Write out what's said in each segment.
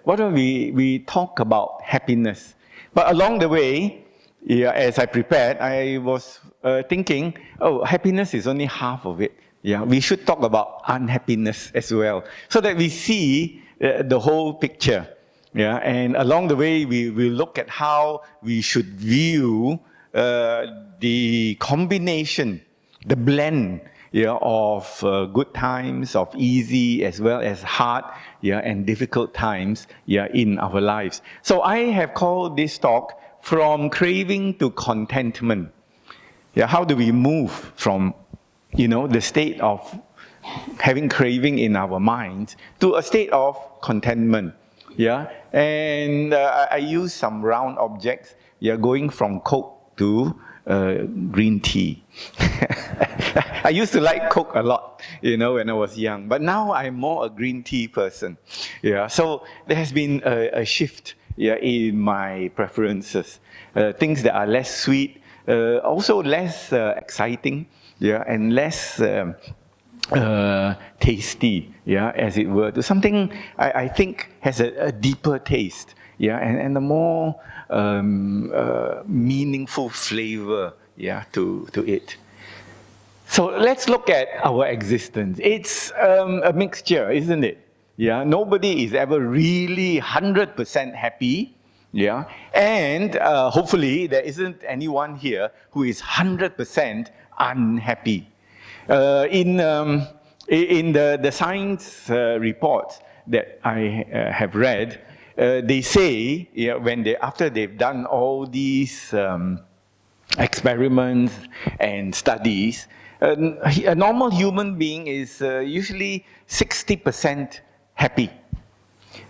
why don't we talk about happiness? But along the way, yeah, as I prepared, I was thinking, oh, happiness is only half of it. Yeah, we should talk about unhappiness as well, so that we see the whole picture. Yeah, and along the way, we will look at how we should view the combination, the blend, yeah, of good times, of easy as well as hard, yeah, and difficult times, yeah, in our lives. So I have called this talk "From Craving to Contentment." Yeah, how do we move from, the state of having craving in our minds to a state of contentment? Yeah, and I use some round objects. Yeah, going from Coke to green tea. I used to like Coke a lot, when I was young. But now I'm more a green tea person. Yeah, so there has been a shift, yeah, in my preferences. Things that are less sweet, also less exciting, yeah, and less tasty, yeah, as it were, to something I think has a deeper taste, yeah, and a more meaningful flavor, yeah, to it. So let's look at our existence. It's a mixture, isn't it? Yeah, nobody is ever really 100% happy. Yeah, and hopefully there isn't anyone here who is 100% unhappy. In the science reports that I have read, they say, yeah, after they've done all these experiments and studies, a normal human being is usually 60% happy.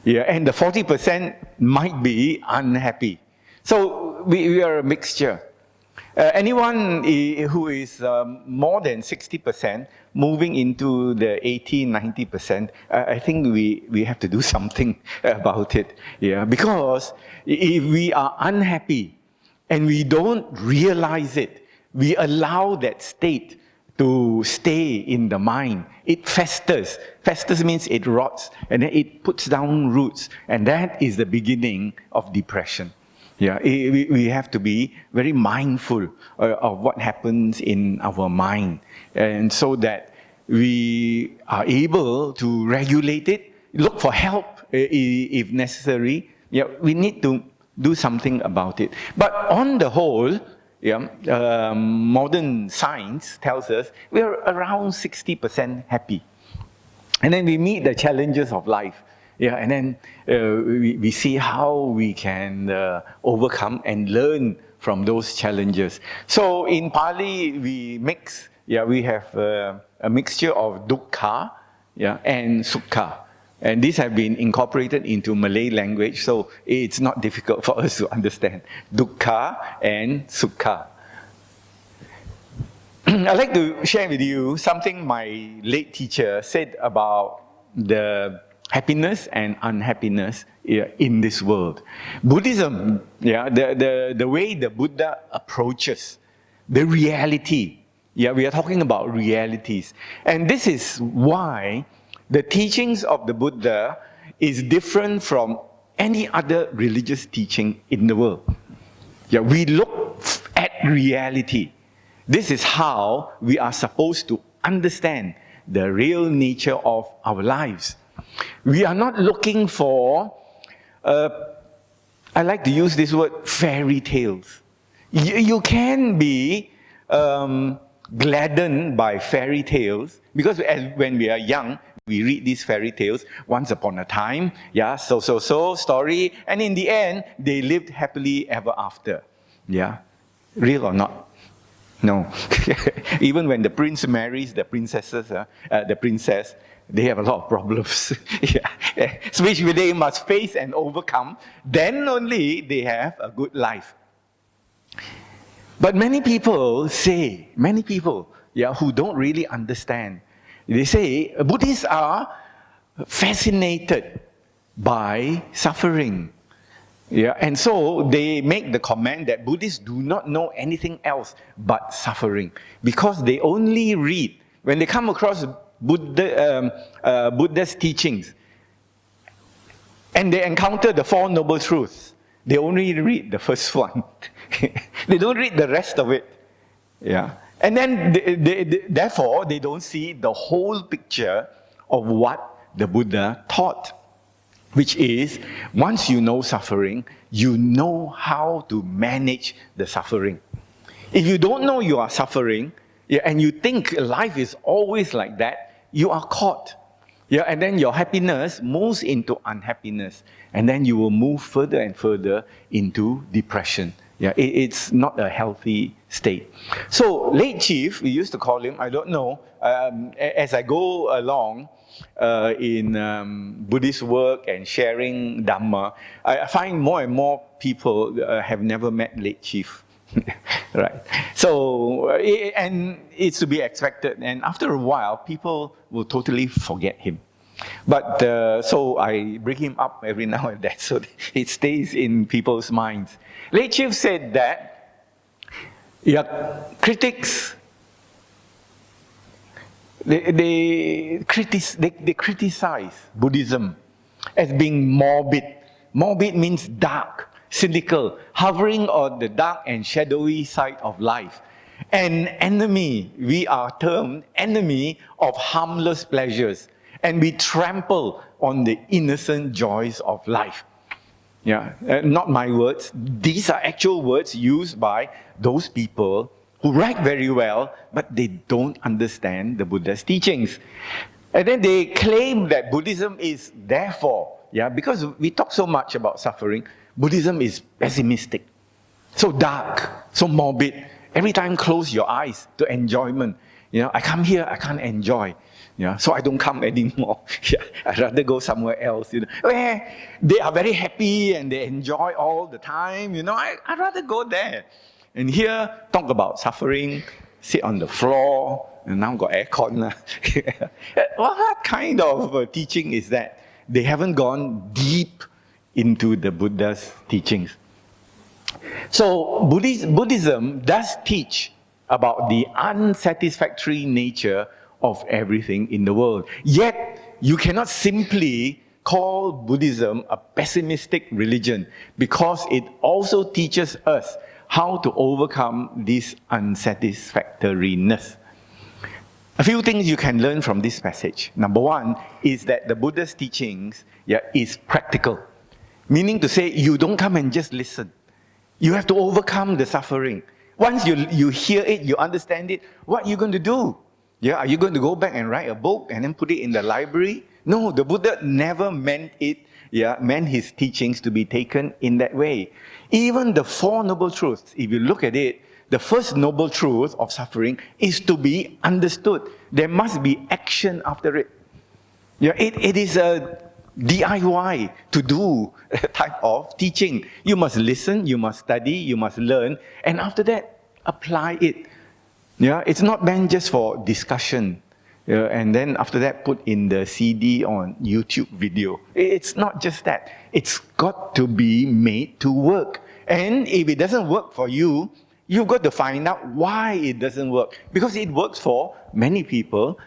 Yeah, and the 40% might be unhappy. So we are a mixture. Anyone who is more than 60% moving into the 80, 90%, I think we have to do something about it. Yeah, because if we are unhappy and we don't realize it, we allow that state to stay in the mind. It festers. Festers means it rots, and then it puts down roots, and that is the beginning of depression. Yeah, we have to be very mindful of what happens in our mind, and so that we are able to regulate it, look for help if necessary. Yeah, we need to do something about it. But on the whole, yeah, modern science tells us we're around 60% happy. And then we meet the challenges of life. Yeah, and then we see how we can overcome and learn from those challenges. So in Pali, we have a mixture of dukkha, yeah, and sukha. And these have been incorporated into Malay language, so it's not difficult for us to understand. Dukkha and sukha. I'd like to share with you something my late teacher said about the happiness and unhappiness in this world. Buddhism, yeah, the way the Buddha approaches the reality. Yeah, we are talking about realities. And this is why the teachings of the Buddha is different from any other religious teaching in the world. Yeah, we look at reality. This is how we are supposed to understand the real nature of our lives. We are not looking for, I like to use this word, fairy tales. You can be gladdened by fairy tales, because when we are young, we read these fairy tales, once upon a time, yeah, so story, and in the end, they lived happily ever after. Yeah, real or not? No. Even when the prince marries the princess, they have a lot of problems, yeah, which they must face and overcome. Then only they have a good life. But many people, yeah, who don't really understand, they say Buddhists are fascinated by suffering. Yeah, and so they make the comment that Buddhists do not know anything else but suffering, because they only read, when they come across Buddha's teachings, and they encounter the Four Noble Truths, they only read the first one. They don't read the rest of it. Yeah. And then, therefore, they don't see the whole picture of what the Buddha taught, which is, once you know suffering, you know how to manage the suffering. If you don't know you are suffering, and you think life is always like that, you are caught. Yeah, and then your happiness moves into unhappiness, and then you will move further and further into depression. Yeah, it's not a healthy state. So, late chief, we used to call him, I don't know, as I go along in Buddhist work and sharing Dhamma, I find more and more people have never met late chief. Right. So, and it's to be expected. And after a while, people will totally forget him. But so I bring him up every now and then so it stays in people's minds. Late Chief said that critics, they criticize Buddhism as being morbid. Morbid means dark, cynical, hovering on the dark and shadowy side of life. An enemy, we are termed enemy of harmless pleasures. And we trample on the innocent joys of life. Yeah, not my words. These are actual words used by those people who write very well, but they don't understand the Buddha's teachings. And then they claim that Buddhism is therefore, because we talk so much about suffering, Buddhism is pessimistic, so dark, so morbid. Every time close your eyes to enjoyment. I come here, I can't enjoy. So I don't come anymore. I'd rather go somewhere else. Where they are very happy and they enjoy all the time. I'd rather go there. And here, talk about suffering, sit on the floor, and now got aircon. What kind of teaching is that? They haven't gone deep into the Buddha's teachings. So Buddhism does teach about the unsatisfactory nature of everything in the world. Yet, you cannot simply call Buddhism a pessimistic religion because it also teaches us how to overcome this unsatisfactoriness. A few things you can learn from this passage. Number one is that the Buddha's teachings is practical. Meaning to say, you don't come and just listen. You have to overcome the suffering. Once you hear it, you understand it, what are you going to do? Are you going to go back and write a book and then put it in the library? No, the Buddha never meant his teachings to be taken in that way. Even the Four Noble Truths, if you look at it, the first noble truth of suffering is to be understood. There must be action after it. It is a DIY to do type of teaching. You must listen, you must study, you must learn, and after that, apply it. It's not meant just for discussion, and then after that put in the CD on YouTube video. It's not just that. It's got to be made to work. And if it doesn't work for you, you've got to find out why it doesn't work. Because it works for many people.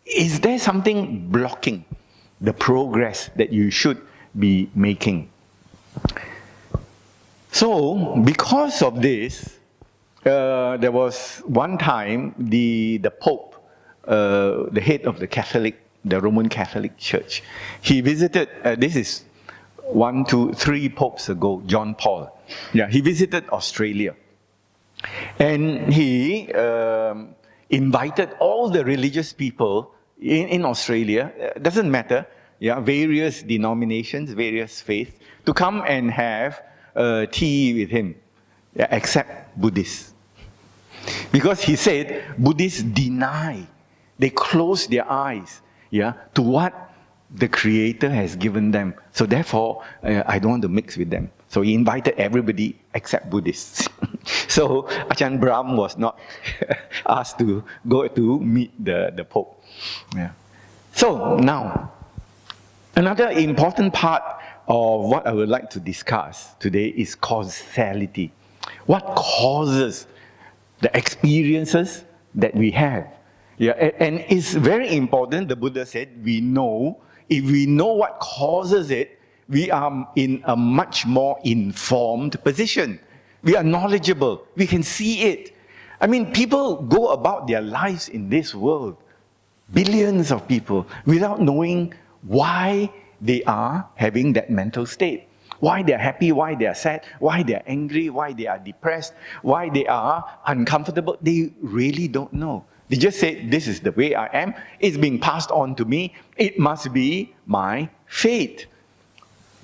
Is there something blocking the progress that you should be making? So, because of this, there was one time the Pope, the head of the Roman Catholic Church, he visited, this is 3 popes ago, John Paul. He visited Australia. And he invited all the religious people in Australia, doesn't matter, various denominations, various faiths, to come and have tea with him, except Buddhists. Because he said Buddhists deny, they close their eyes to what the Creator has given them. So therefore, I don't want to mix with them. So he invited everybody except Buddhists. So Ajahn Brahm was not asked to go to meet the Pope. So now, another important part of what I would like to discuss today is causality. What causes the experiences that we have? And it's very important, the Buddha said, if we know what causes it, we are in a much more informed position. We are knowledgeable. We can see it. I mean, people go about their lives in this world, billions of people, without knowing why they are having that mental state. Why they are happy, why they are sad, why they are angry, why they are depressed, why they are uncomfortable. They really don't know. They just say, this is the way I am. It's being passed on to me. It must be my fate.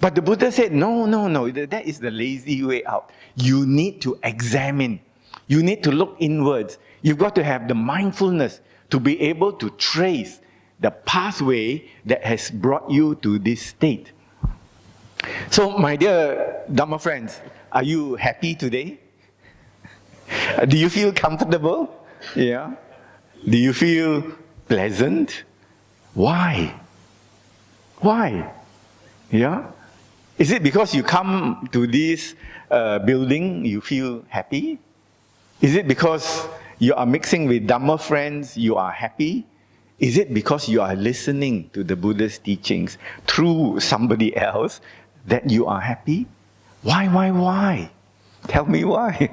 But the Buddha said, no, that is the lazy way out. You need to examine. You need to look inwards. You've got to have the mindfulness to be able to trace the pathway that has brought you to this state. So, my dear Dhamma friends, are you happy today? Do you feel comfortable? Yeah. Do you feel pleasant? Why? Why? Yeah. Is it because you come to this building, you feel happy? Is it because you are mixing with Dhamma friends, you are happy? Is it because you are listening to the Buddha's teachings through somebody else that you are happy? Why? Tell me why.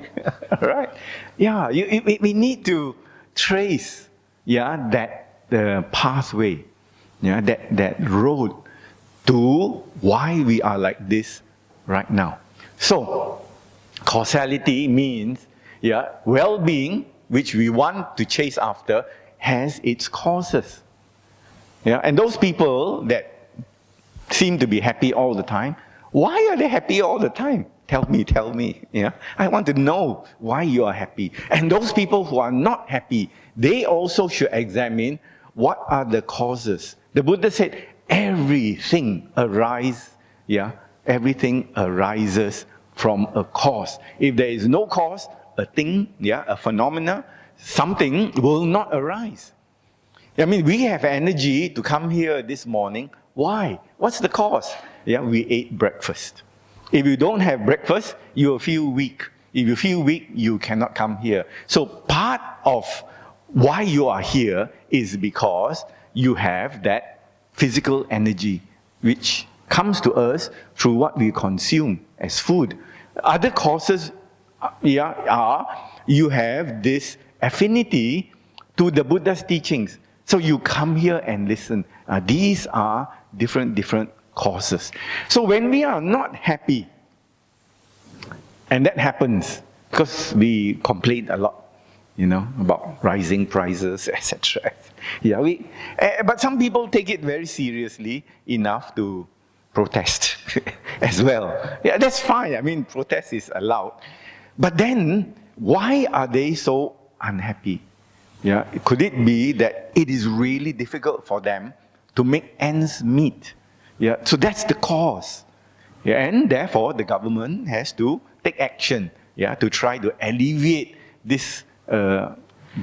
Right? Yeah, we need to trace, that pathway, that road to why we are like this right now. So, causality means, well-being, which we want to chase after, has its causes. And those people that seem to be happy all the time, why are they happy all the time? Tell me. I want to know why you are happy. And those people who are not happy, they also should examine what are the causes. The Buddha said, everything arises from a cause. If there is no cause, a thing, a phenomena, something will not arise. I mean, we have energy to come here this morning. Why? What's the cause? We ate breakfast. If you don't have breakfast, you will feel weak. If you feel weak, you cannot come here. So part of why you are here is because you have that physical energy which comes to us through what we consume as food. Other causes are you have this affinity to the Buddha's teachings. So you come here and listen. These are different causes. So when we are not happy, and that happens because we complain a lot, about rising prices, etc. But some people take it very seriously enough to protest as well. That's fine. I mean, protest is allowed. But then, why are they so unhappy? Could it be that it is really difficult for them to make ends meet? So that's the cause. And therefore, the government has to take action to try to alleviate this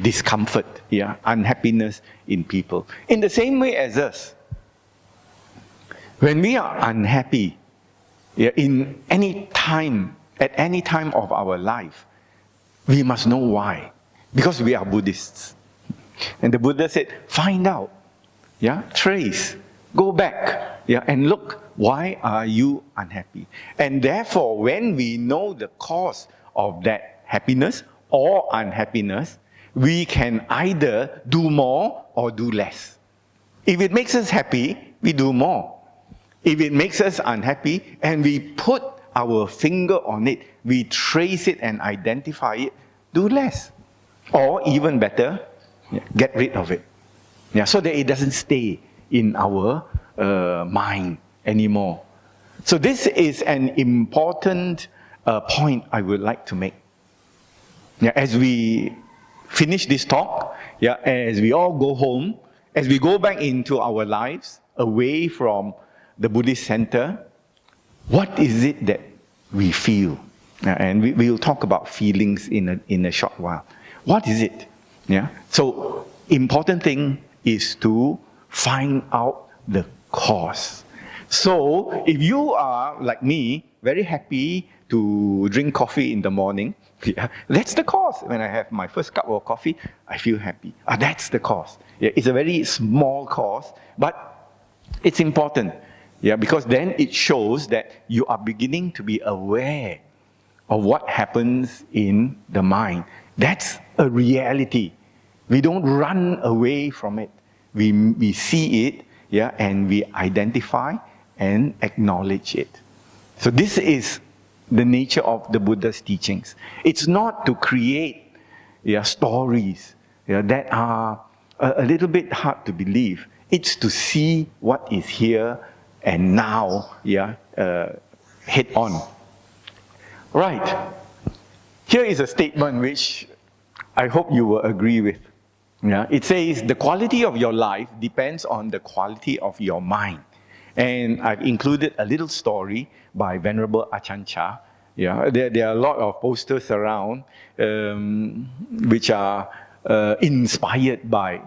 discomfort, unhappiness in people. In the same way as us, when we are unhappy, in any time, at any time of our life, we must know why. Because we are Buddhists. And the Buddha said, find out, trace, go back, and look, why are you unhappy? And therefore, when we know the cause of that happiness or unhappiness, we can either do more or do less. If it makes us happy, we do more. If it makes us unhappy and we put our finger on it, we trace it and identify it, do less. Or even better, get rid of it. So that it doesn't stay in our mind anymore. So this is an important point I would like to make. As we finish this talk, as we all go home, as we go back into our lives, away from the Buddhist center, what is it that we feel? And we'll talk about feelings in a short while. What is it? So, important thing is to find out the cause. So, if you are, like me, very happy to drink coffee in the morning, that's the cause. When I have my first cup of coffee, I feel happy. That's the cause. It's a very small cause, but it's important. Yeah, because then it shows that you are beginning to be aware of what happens in the mind. That's a reality. We don't run away from it. We see it, yeah, and we identify and acknowledge it. So this is the nature of the Buddha's teachings. It's not to create stories that are a little bit hard to believe. It's to see what is here and now, head on. Right. Here is a statement which I hope you will agree with. Yeah, it says, the quality of your life depends on the quality of your mind. And I've included a little story by Venerable Ajahn Chah. Yeah, there are a lot of posters around which are inspired by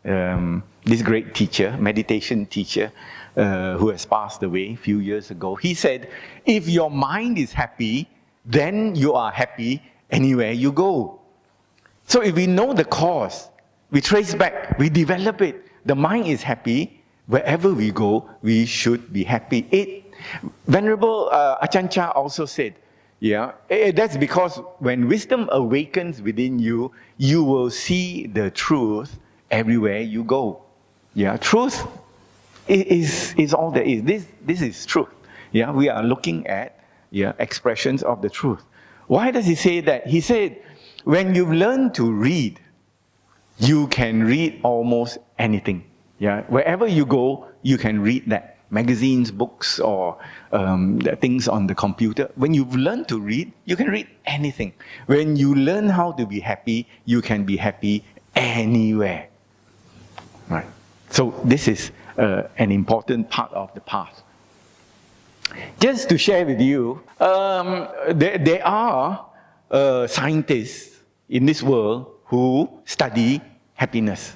this great teacher, meditation teacher, who has passed away a few years ago. He said, if your mind is happy, then you are happy anywhere you go. So if we know the cause, we trace back, we develop it, the mind is happy, wherever we go, we should be happy. Venerable Ajahn Chah also said, that's because when wisdom awakens within you, you will see the truth everywhere you go. Yeah, truth is all there is. This is truth. Yeah, we are looking at expressions of the truth. Why does he say that? He said, when you learn to read, you can read almost anything. Yeah, wherever you go, you can read that. Magazines, books, or things on the computer. When you've learned to read, you can read anything. When you learn how to be happy, you can be happy anywhere. Right. So this is an important part of the path. Just to share with you, there are scientists in this world who study happiness,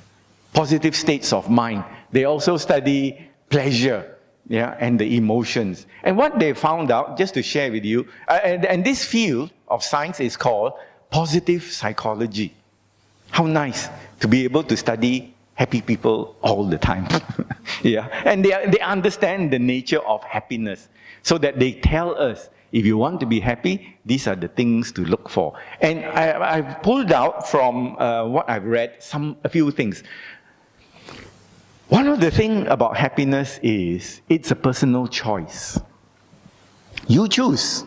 positive states of mind. They also study pleasure, and the emotions. And what they found out, just to share with you, and this field of science is called positive psychology. How nice to be able to study happy people all the time. And they understand the nature of happiness, so that they tell us, if you want to be happy, these are the things to look for. And I've pulled out from what I've read a few things. One of the things about happiness is it's a personal choice. You choose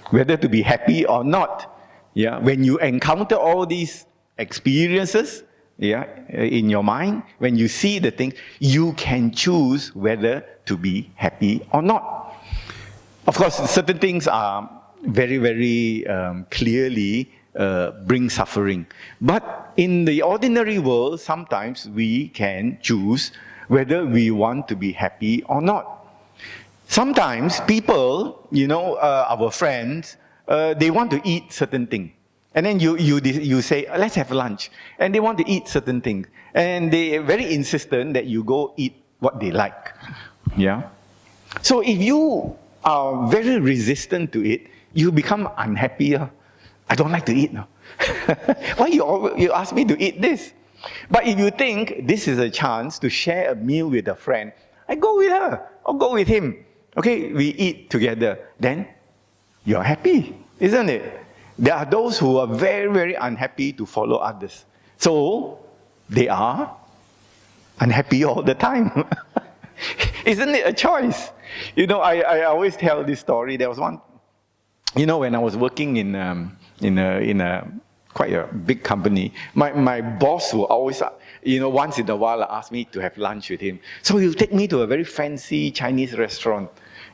whether to be happy or not. When you encounter all these experiences, in your mind, when you see the things, you can choose whether to be happy or not. Of course, certain things are very, very clearly bring suffering. But in the ordinary world, sometimes we can choose whether we want to be happy or not. Sometimes people, our friends, they want to eat certain things. And then you say, let's have lunch. And they want to eat certain things. And they are very insistent that you go eat what they like. So if you are very resistant to it, you become unhappy. I don't like to eat now. Why you ask me to eat this? But if you think this is a chance to share a meal with a friend, I go with her or go with him. Okay, we eat together. Then you're happy, isn't it? There are those who are very, very unhappy to follow others. So they are unhappy all the time. Isn't it a choice? I always tell this story. There was one, when I was working in a quite a big company, my boss will always, once in a while ask me to have lunch with him. So he'll take me to a very fancy Chinese restaurant,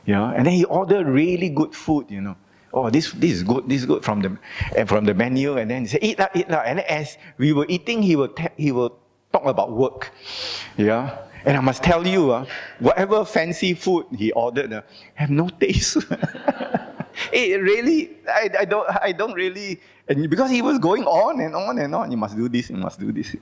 and then he ordered really good food, Oh, this is good from the menu, and then he said, eat lah. And as we were eating, he will talk about work, And I must tell you, whatever fancy food he ordered, have no taste. It really, I don't really, and because he was going on and on and on. You must do this, you must do this.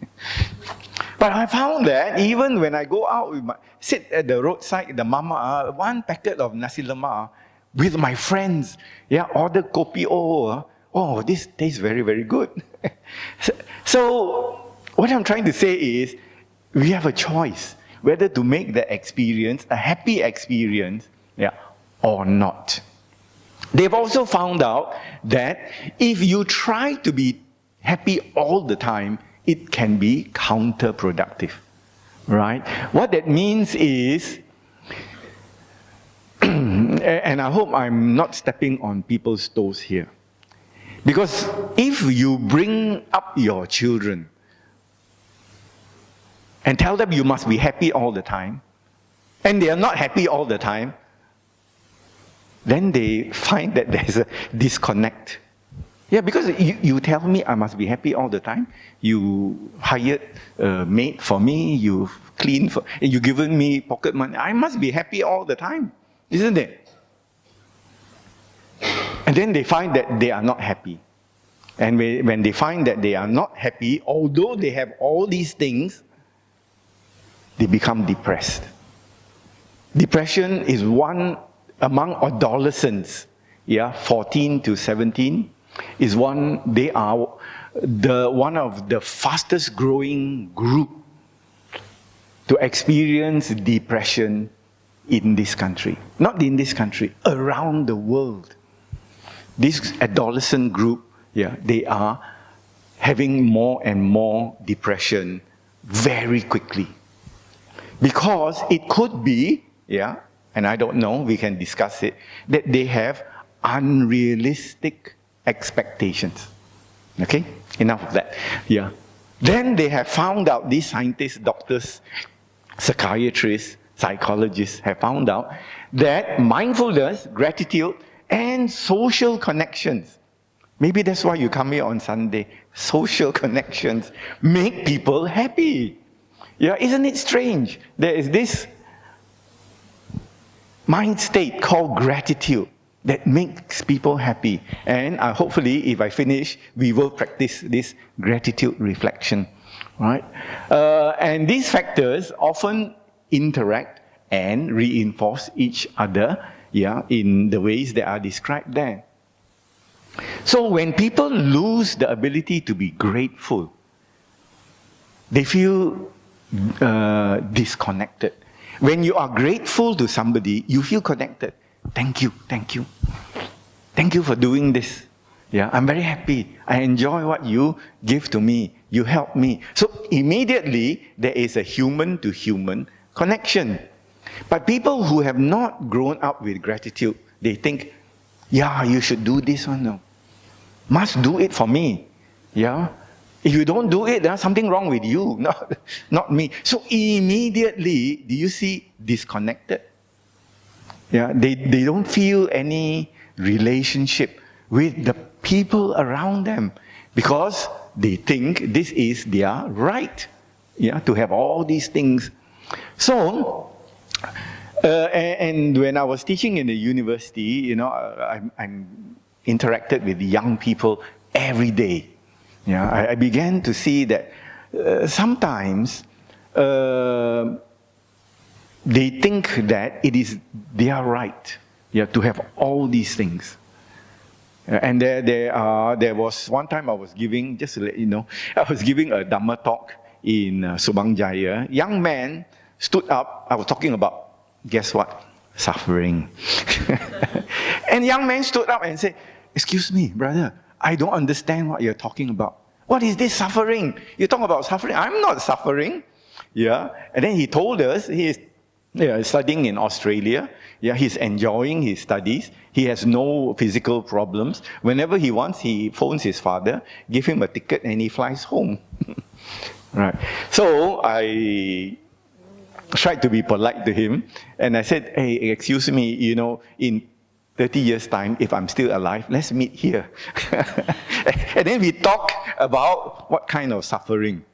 But I found that even when I go out, sit at the roadside, the mama, one packet of nasi lemak, with my friends, order kopi o. Oh, this tastes very, very good. So, what I'm trying to say is, we have a choice. whether to make the experience a happy experience, yeah, or not. They've also found out that if you try to be happy all the time, it can be counterproductive, right? What that means is, and I hope I'm not stepping on people's toes here, because if you bring up your children and tell them you must be happy all the time, and they are not happy all the time, then they find that there's a disconnect. Yeah, because you tell me I must be happy all the time. You hired a maid for me, you cleaned for, you given me pocket money. I must be happy all the time, isn't it? And then they find that they are not happy. And when they find that they are not happy, although they have all these things, they become depressed. Depression is one among adolescents, 14 to 17, is they are one of the fastest growing group to experience depression in this country. Not in this country, around the world. This adolescent group, they are having more and more depression very quickly. Because it could be, and I don't know, we can discuss it, that they have unrealistic expectations. Okay? Enough of that. Then they have found out, these scientists, doctors, psychiatrists, psychologists have found out that mindfulness, gratitude, and social connections, maybe that's why you come here on Sunday, social connections make people happy. Isn't it strange? There is this mind state called gratitude that makes people happy. And hopefully, if I finish, we will practice this gratitude reflection. Right? And these factors often interact and reinforce each other in the ways that are described there. So when people lose the ability to be grateful, they feel disconnected. When you are grateful to somebody, you feel connected. Thank you, thank you. Thank you for doing this. I'm very happy. I enjoy what you give to me. You help me. So immediately, there is a human-to-human connection. But people who have not grown up with gratitude, they think, you should do this one. No. Must do it for me. If you don't do it, there's something wrong with you, not me. So immediately, do you see disconnected? They don't feel any relationship with the people around them because they think this is their right, to have all these things. So, and when I was teaching in the university, I'm interacted with young people every day. I began to see that sometimes they think that it is their right to have all these things. And there was one time I was giving, just to let you know, I was giving a Dhamma talk in Petaling Jaya. Young man stood up, I was talking about, guess what? Suffering. And young man stood up and said, "Excuse me, brother, I don't understand what you're talking about. What is this suffering? You talk about suffering. I'm not suffering." And then he told us he is studying in Australia. He's enjoying his studies. He has no physical problems. Whenever he wants, he phones his father, give him a ticket, and he flies home. Right. So I tried to be polite to him, and I said, "Hey, excuse me, in 30 years' time, if I'm still alive, let's meet here." And then we talk about what kind of suffering.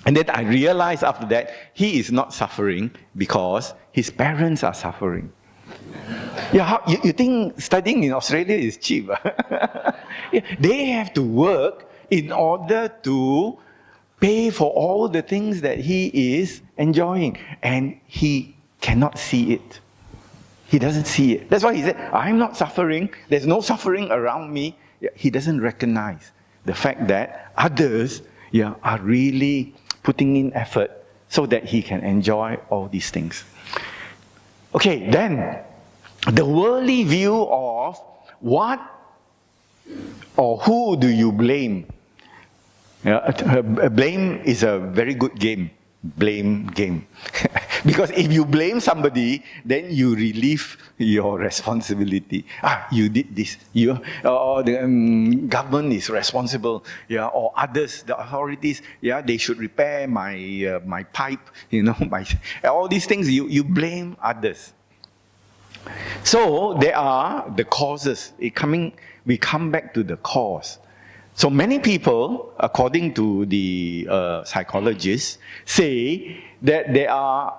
And then I realized after that, he is not suffering because his parents are suffering. You think studying in Australia is cheap? They have to work in order to pay for all the things that he is enjoying. And he cannot see it. He doesn't see it. That's why he said, "I'm not suffering. There's no suffering around me." He doesn't recognize the fact that others are really putting in effort so that he can enjoy all these things. Okay, then the worldly view of what or who do you blame? Blame is a very good game. Blame game. Because if you blame somebody, then you relieve your responsibility. You did this. Or the government is responsible. Yeah, or others, the authorities. Yeah, they should repair my pipe. All these things. You blame others. So there are the causes. We come back to the cause. So many people, according to the psychologists, say that there are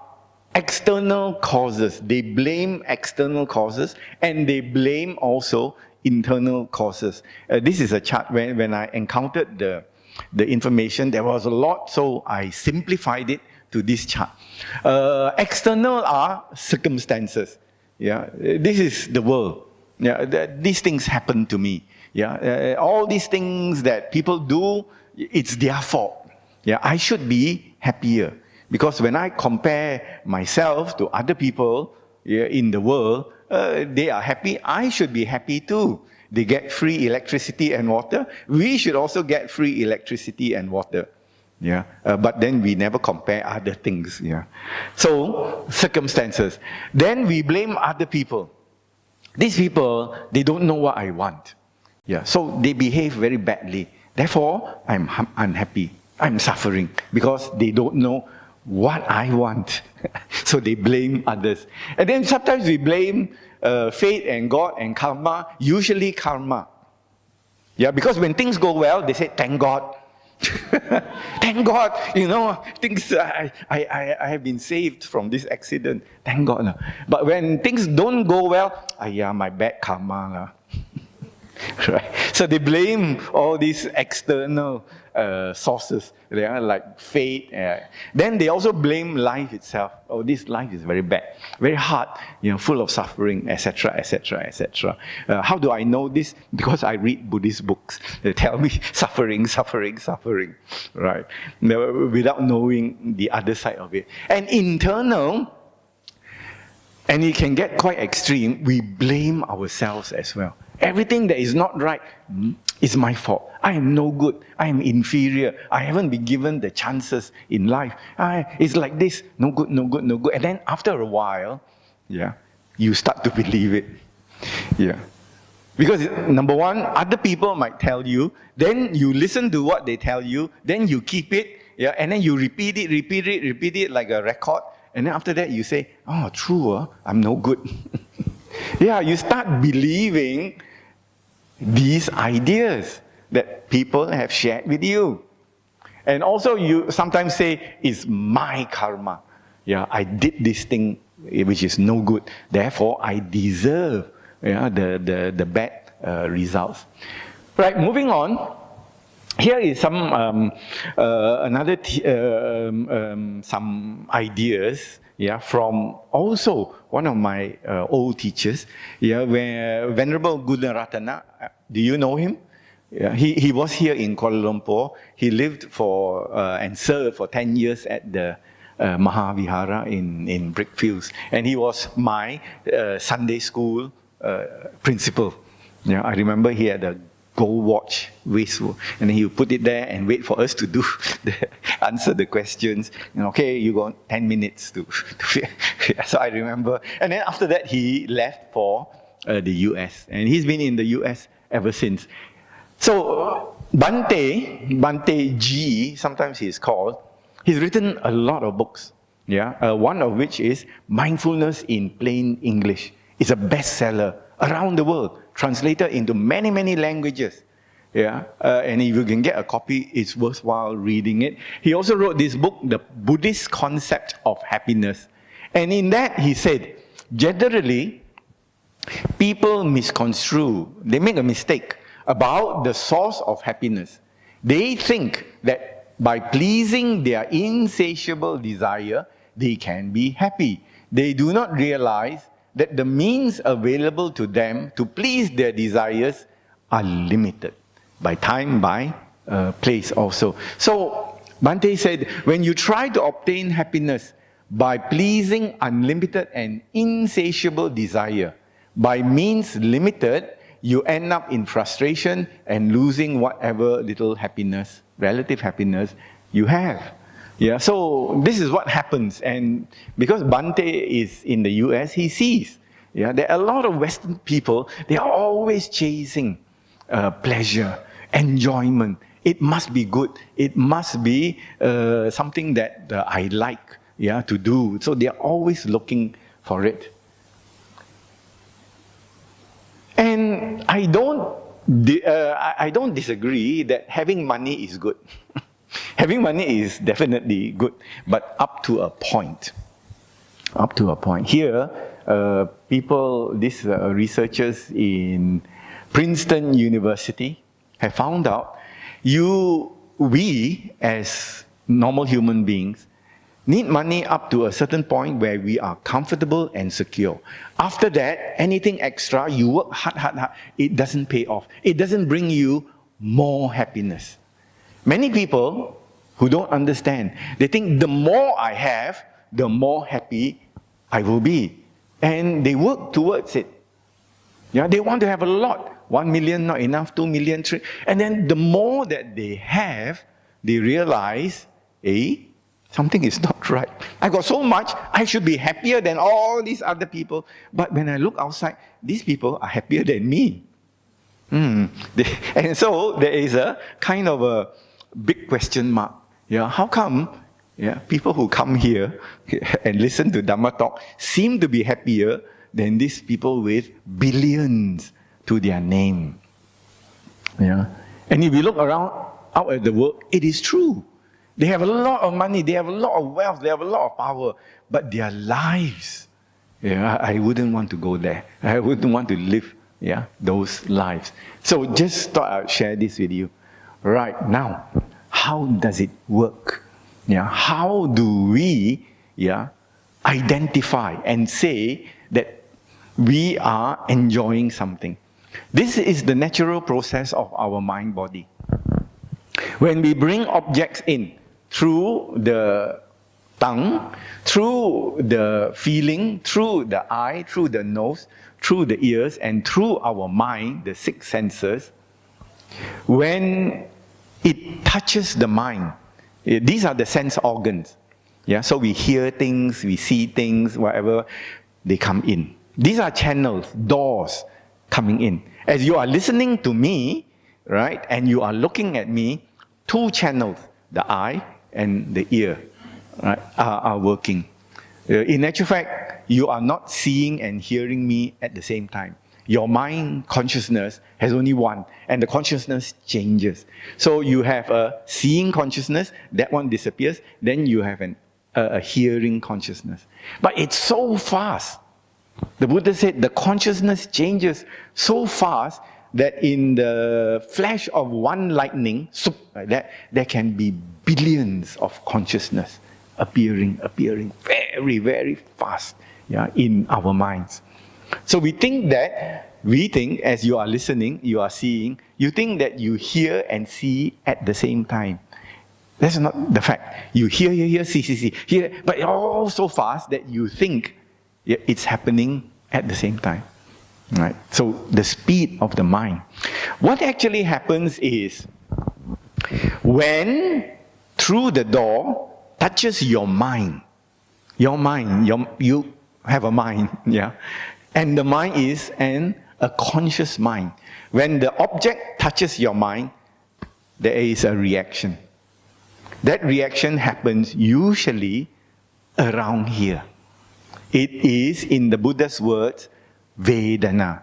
external causes. They blame external causes and they blame also internal causes. This is a chart when I encountered the information, there was a lot, so I simplified it to this chart. External are circumstances. Yeah, this is the world. Yeah, these things happen to me. Yeah, all these things that people do, it's their fault. Yeah, I should be happier. Because when I compare myself to other people in the world, they are happy, I should be happy too. They get free electricity and water. We should also get free electricity and water. Yeah, but then we never compare other things. Yeah, so circumstances. Then we blame other people. These people, they don't know what I want. Yeah, so they behave very badly. Therefore, I'm unhappy. I'm suffering because they don't know what I want. So they blame others. And then sometimes we blame fate and God and karma, usually karma. Yeah, because when things go well, they say, thank God. Thank God, things, I have been saved from this accident. Thank God. But when things don't go well, my bad karma. Right? So they blame all these external sources. They are like fate. Then they also blame life itself. Oh, this life is very bad, very hard, full of suffering, etc., etc., etc. How do I know this? Because I read Buddhist books. They tell me suffering, suffering, suffering, right? Without knowing the other side of it. And internal, and it can get quite extreme, we blame ourselves as well. Everything that is not right is my fault. I am no good. I am inferior. I haven't been given the chances in life. It's like this, no good, no good, no good. And then after a while, you start to believe it. Yeah. Because number one, other people might tell you, then you listen to what they tell you, then you keep it, and then you repeat it like a record. And then after that you say, oh, true, I'm no good. You start believing these ideas that people have shared with you. And also you sometimes say, it's my karma. I did this thing which is no good. Therefore, I deserve the bad results. Right, moving on. Here is some some ideas from also one of my old teachers, where Venerable Gunaratana, do you know him? He was here in Kuala Lumpur. He lived for and served for 10 years at the Vihara in Brickfields. And he was my Sunday school principal. I remember he had a gold watch, wasteful, and then he would put it there and wait for us to do answer the questions. Okay, you got 10 minutes to so I remember. And then after that, he left for the US, and he's been in the US ever since. So Bante G, sometimes he's called. He's written a lot of books. One of which is Mindfulness in Plain English. It's a bestseller around the world, translated into many, many languages. And if you can get a copy, it's worthwhile reading it. He also wrote this book, The Buddhist Concept of Happiness. And in that, he said, generally, people misconstrue, they make a mistake about the source of happiness. They think that by pleasing their insatiable desire, they can be happy. They do not realize that the means available to them to please their desires are limited by time, by place also. So Bhante said, when you try to obtain happiness by pleasing unlimited and insatiable desire, by means limited, you end up in frustration and losing whatever little happiness, relative happiness you have. Yeah, so this is what happens. And because Bhante is in the US, he sees, yeah, there are a lot of Western people, they are always chasing pleasure, enjoyment. It must be good. It must be something that I like, yeah, to do. So they are always looking for it. And I don't disagree that having money is good. Having money is definitely good, but up to a point. Up to a point. Here, these researchers in Princeton University have found out we as normal human beings need money up to a certain point where we are comfortable and secure. After that, anything extra, you work hard, it doesn't pay off. It doesn't bring you more happiness. Many people who don't understand, they think the more I have, the more happy I will be. And they work towards it. Yeah, they want to have a lot. 1 million not enough, 2 million, 3. And then the more that they have, they realize, something is not right. I got so much, I should be happier than all these other people. But when I look outside, these people are happier than me. And so there is a kind of a big question mark. Yeah, how come people who come here and listen to Dhamma talk seem to be happier than these people with billions to their name? Yeah. And if you look around out at the world, it is true. They have a lot of money, they have a lot of wealth, they have a lot of power, but their lives, I wouldn't want to go there. I wouldn't want to live those lives. So just thought I'd share this with you. Right now, how does it work? How do we identify and say that we are enjoying something? This is the natural process of our mind-body. When we bring objects in through the tongue, through the feeling, through the eye, through the nose, through the ears, and through our mind, the 6 senses, when it touches the mind, these are the sense organs. So we hear things, we see things, whatever, they come in. These are channels, doors coming in. As you are listening to me, right, and you are looking at me, 2 channels, the eye and the ear, right, are working. In actual fact, you are not seeing and hearing me at the same time. Your mind consciousness has only one, and the consciousness changes. So you have a seeing consciousness, that one disappears, then you have a hearing consciousness. But it's so fast. The Buddha said the consciousness changes so fast that in the flash of one lightning, like that, there can be billions of consciousness appearing very, very fast in our minds. So we think as you are listening, you are seeing, you think that you hear and see at the same time. That's not the fact. You hear, see, hear, but all so fast that you think it's happening at the same time. Right? So the speed of the mind. What actually happens is, when through the door touches your mind, you have a mind, and the mind is a conscious mind. When the object touches your mind, there is a reaction. That reaction happens usually around here. It is, in the Buddha's words, Vedana.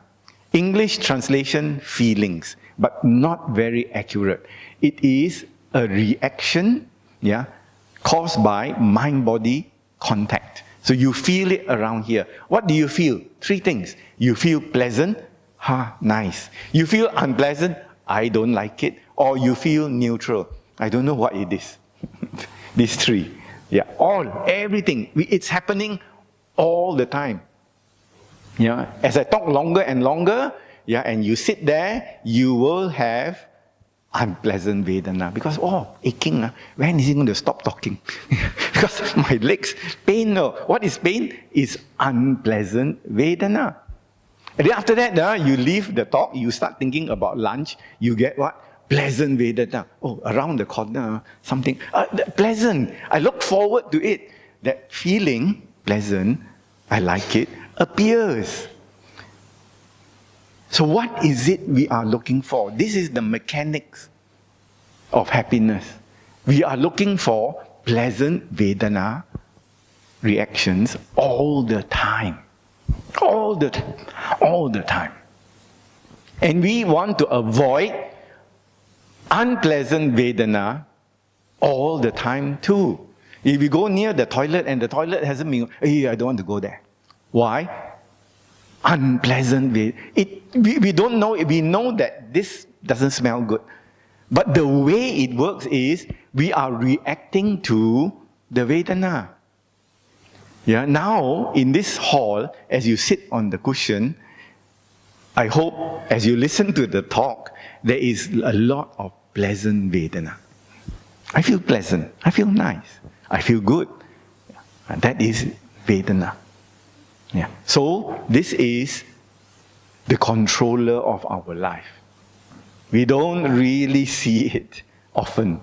English translation, feelings, but not very accurate. It is a reaction, caused by mind-body contact. So you feel it around here. What do you feel? 3 things. You feel pleasant, nice. You feel unpleasant, I don't like it. Or you feel neutral, I don't know what it is. These 3. Everything. It's happening all the time. As I talk longer and longer, and you sit there, you will have unpleasant Vedana. Because, aching, when is he going to stop talking? Because my legs, pain, no. What is pain? Is unpleasant Vedana. And then after that, you leave the talk, you start thinking about lunch, you get what? Pleasant Vedana. Oh, around the corner, something. Pleasant. I look forward to it. That feeling, pleasant, I like it, appears. So what is it we are looking for? This is the mechanics of happiness. We are looking for pleasant Vedana reactions all the time. All the time. And we want to avoid unpleasant Vedana all the time too. If you go near the toilet and the toilet hasn't been, I don't want to go there. Why? Unpleasant Vedana. We don't know, we know that this doesn't smell good. But the way it works is, we are reacting to the Vedana. Yeah, now, in this hall, as you sit on the cushion, I hope as you listen to the talk, there is a lot of pleasant Vedana. I feel pleasant. I feel nice. I feel good. That is Vedana. Yeah. So, this is the controller of our life. We don't really see it often.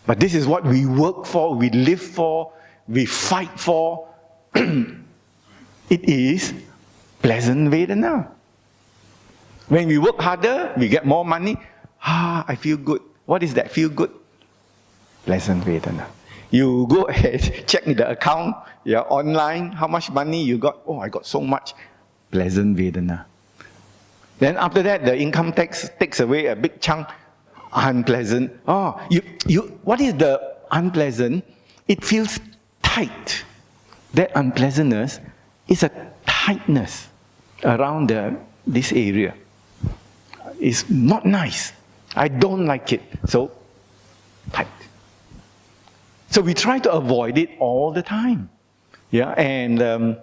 But this is what we work for, we live for, we fight for. It is pleasant Vedana. When we work harder, we get more money. I feel good. What is that feel good? Pleasant Vedana. You go ahead, check the account, online, how much money you got. I got so much. Pleasant Vedana. Then after that, the income tax takes away a big chunk. Unpleasant. What is the unpleasant? It feels tight. That unpleasantness is a tightness around this area. It's not nice. I don't like it. So, tight. So we try to avoid it all the time. I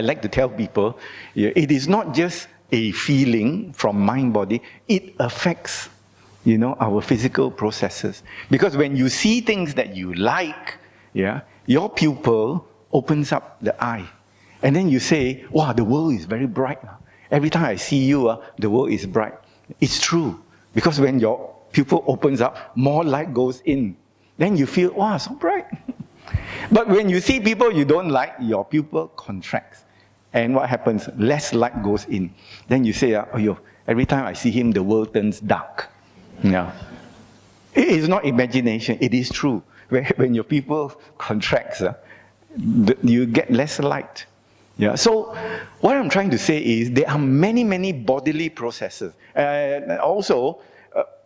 like to tell people, it is not just a feeling from mind body, it affects our physical processes. Because when you see things that you like, your pupil opens up the eye. And then you say, wow, the world is very bright. Every time I see you, the world is bright. It's true. Because when your pupil opens up, more light goes in. Then you feel, wow, so bright. But when you see people you don't like, your pupil contracts. And what happens? Less light goes in. Then you say, every time I see him, the world turns dark. Yeah. It is not imagination, it is true. When your pupil contracts, you get less light. Yeah. So, what I'm trying to say is, there are many, many bodily processes. Also,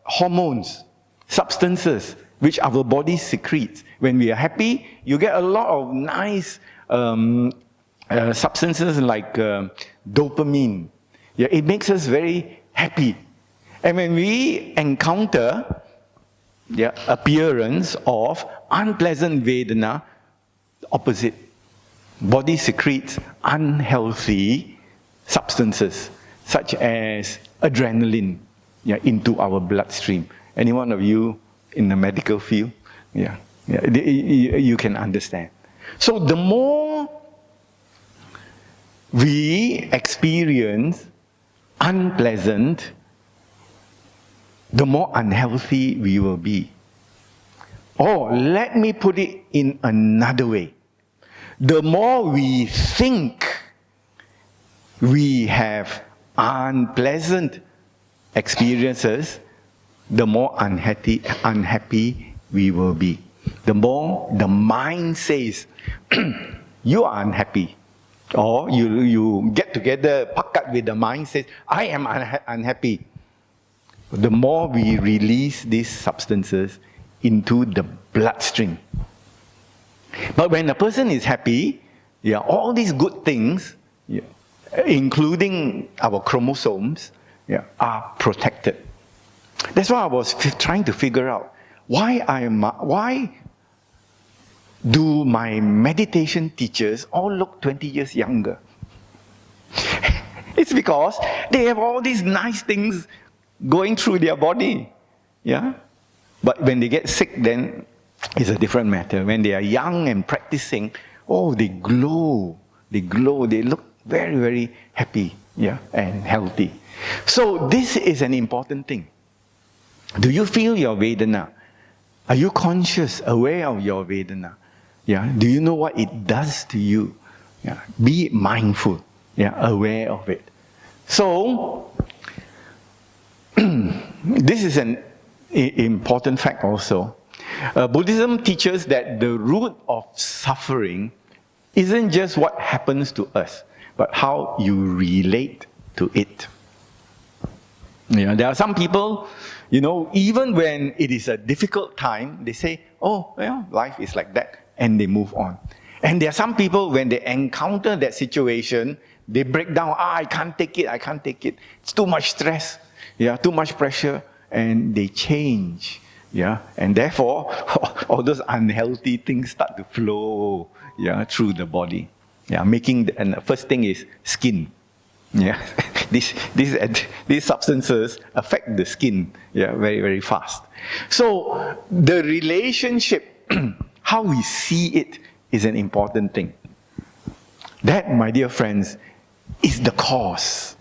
hormones, substances, which our body secretes. When we are happy, you get a lot of nice substances like dopamine. Yeah, it makes us very happy. And when we encounter appearance of unpleasant Vedana, opposite. Body secretes unhealthy substances, such as adrenaline into our bloodstream. Any one of you in the medical field? You can understand. So the more we experience unpleasant, the more unhealthy we will be. Or let me put it in another way. The more we think we have unpleasant experiences, the more unhappy we will be. The more the mind says, you are unhappy. Or you get together, pakat with the mind, says, I am unhappy. The more we release these substances into the bloodstream. But when a person is happy, all these good things, including our chromosomes, are protected. That's why I was trying to figure out, why do my meditation teachers all look 20 years younger? It's because they have all these nice things going through their body. Yeah? But when they get sick, then it's a different matter. When they are young and practicing, they glow. They glow. They look very, very happy, and healthy. So this is an important thing. Do you feel your Vedana? Are you conscious, aware of your Vedana? Yeah? Do you know what it does to you? Yeah? Be mindful, aware of it. So, this is an important fact also. Buddhism teaches that the root of suffering isn't just what happens to us, but how you relate to it. There are some people, even when it is a difficult time, they say, life is like that, and they move on. And there are some people, when they encounter that situation, they break down, I can't take it. It's too much stress, too much pressure, and they change. And therefore, all those unhealthy things start to flow, through the body. And the first thing is skin. These substances affect the skin, very, very fast. So the relationship, how we see it, is an important thing. That, my dear friends, is the cause.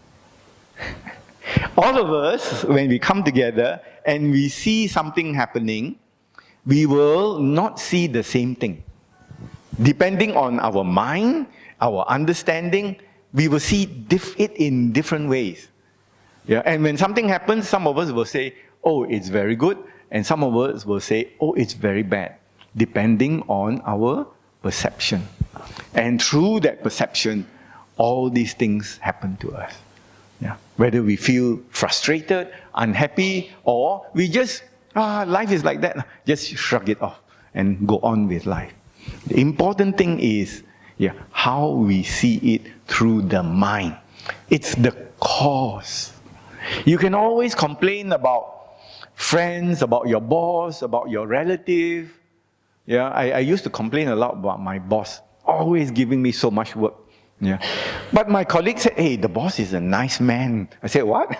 All of us, when we come together and we see something happening, we will not see the same thing. Depending on our mind, our understanding, we will see it in different ways. And when something happens, some of us will say, it's very good, and some of us will say, it's very bad, depending on our perception. And through that perception, all these things happen to us. Whether we feel frustrated, unhappy, or we just, life is like that, just shrug it off and go on with life. The important thing is, how we see it through the mind. It's the cause. You can always complain about friends, about your boss, about your relative. I used to complain a lot about my boss, always giving me so much work. But my colleague said, the boss is a nice man. I said, what?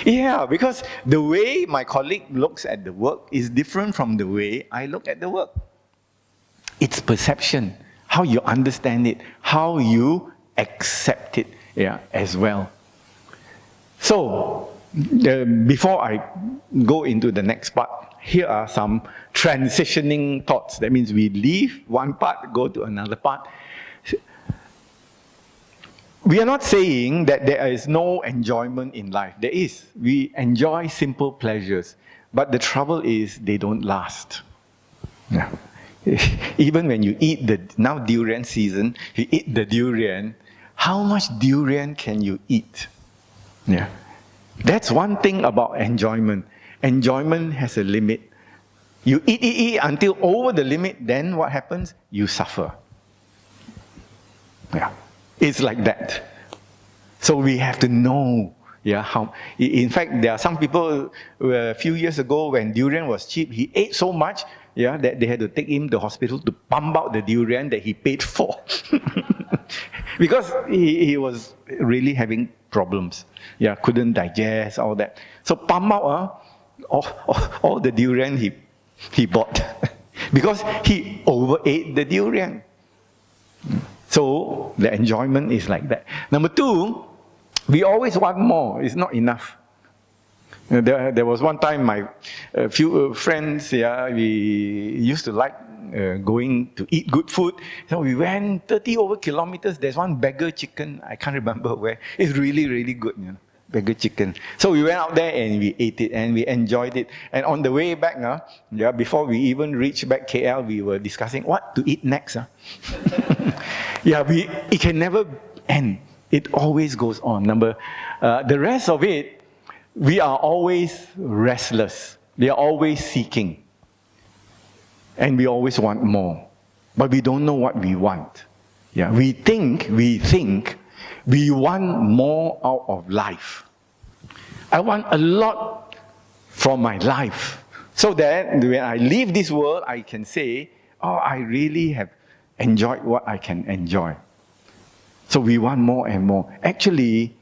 Because the way my colleague looks at the work is different from the way I look at the work. It's perception, how you understand it, how you accept it, as well. So, before I go into the next part, here are some transitioning thoughts. That means we leave one part, go to another part. We are not saying that there is no enjoyment in life. There is. We enjoy simple pleasures. But the trouble is, they don't last. Even when you eat now durian season, you eat the durian, how much durian can you eat? That's one thing about enjoyment. Enjoyment has a limit. You eat until over the limit, then what happens? You suffer. It's like that. So we have to know, how. In fact, there are some people, a few years ago when durian was cheap, he ate so much, that they had to take him to the hospital to pump out the durian that he paid for. Because he was really having problems. Couldn't digest, all that. So pump out all the durian he bought. Because he overate the durian. So the enjoyment is like that. Number two, we always want more. It's not enough. There was one time my few friends, we used to like going to eat good food. So we went 30 over kilometers. There's one beggar chicken. I can't remember where. It's really, really good. Beggar chicken. So we went out there and we ate it and we enjoyed it. And on the way back, before we even reached back KL, we were discussing what to eat next. It can never end. It always goes on. The rest of it, we are always restless. We are always seeking. And we always want more. But we don't know what we want. We think we want more out of life. I want a lot from my life. So that when I leave this world, I can say, I really have enjoyed what I can enjoy. So we want more and more. Actually,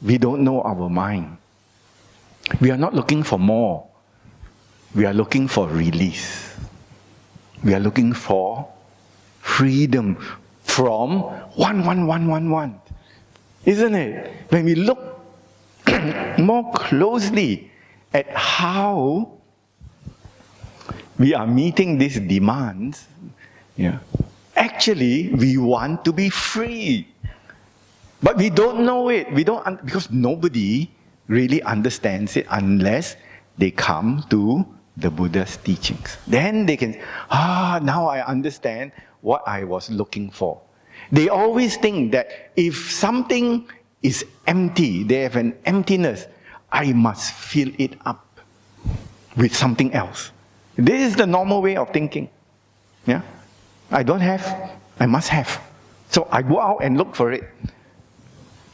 we don't know our mind. We are not looking for more. We are looking for release. We are looking for freedom from one. Isn't it? When we look more closely at how we are meeting these demands, actually we want to be free. But we don't know it. Because nobody really understands it unless they come to the Buddha's teachings. Then they can, now I understand what I was looking for. They always think that if something is empty, they have an emptiness, I must fill it up with something else. This is the normal way of thinking. Yeah? I don't have, I must have. So I go out and look for it.